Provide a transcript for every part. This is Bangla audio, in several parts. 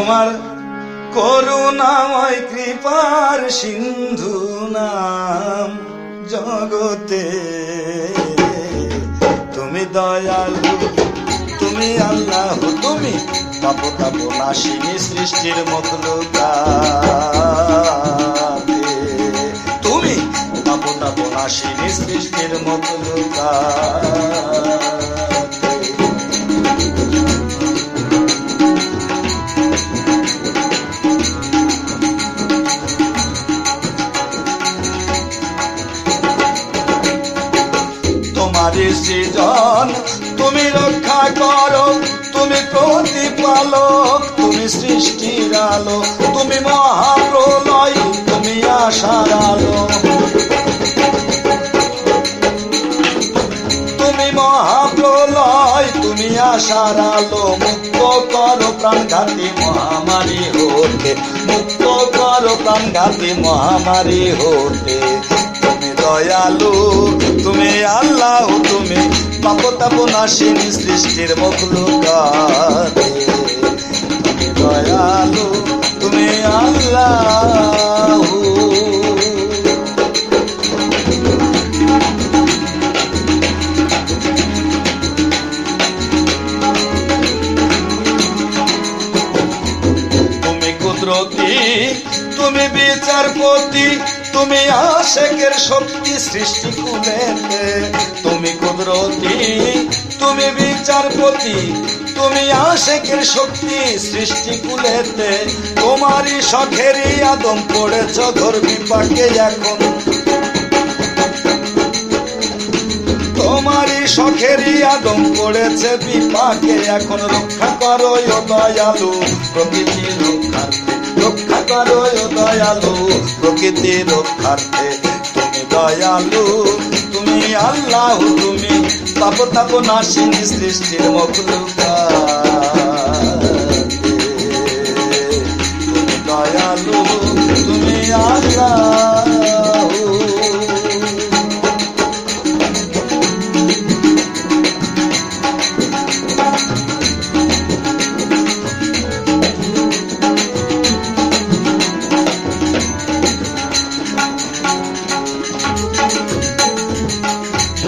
তোমার করুণাময় কৃপার সিন্ধু নাম জগতে। তুমি দয়ালু, তুমি আল্লাহ, তুমি তাপ তাপ নাশিনী সৃষ্টির মখলুকাতে। তুমি তাপ তাপ নাশিনী সৃষ্টির মখলুকাতে। তোমারই সৃজন তুমি রক্ষা করো, তুমি প্রতিপালক, তুমি সৃষ্টির আলো, তুমি মহাপ্রলয়, তুমি আশার আলো। তুমি মহাপ্রলয়, তুমি আশার আলো। মুক্ত করো প্রাণঘাতী মহামারী হতে, মুক্ত করো প্রাণঘাতী মহামারী হতে। তুমি দয়ালু, তুমি আল্লাহ, তুমি পাপ তাপ নাশিনী সৃষ্টির মখলুকাতে। তুমি দয়ালু, তুমি আল্লাহ। তুমি কুদরতি, তুমি বিচারপতি, তুমি আশেকের শক্তি সৃষ্টি কুলেতে। তুমি কুদরতি, তুমি বিচারপতি, তুমি আশেকের শক্তি সৃষ্টি কুলেতে। তোমারই শখেরই আদম পড়েছ ঘোর বিপাকে এখন, তোমারই শখেরই আদম পড়েছে বিপাকে এখন। রক্ষা করো ও দয়ালু প্রকৃতি রক্ষার্থে, রক্ষা করো ও দয়ালু প্রকৃতি রক্ষার্থে। তুমি দয়ালু, তুমি আল্লাহ, তুমি তাপ তাপ নাশিনী সৃষ্টির মখলুকাতে। তুমি দয়ালু, তুমি আল্লাহ।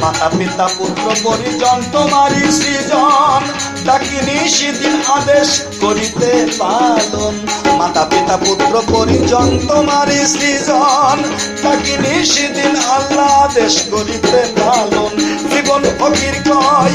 মাতা পিতা পুত্র পরিজন তোমারই সৃজন, ডাকি নিশিদিন আদেশ করিতে পালন। মাতা পিতা পুত্র পরিজন তোমারই সৃজন, ডাকি নিশিদিন আল্লাহ আদেশ করিতে পালন। জীবন ফকির কয়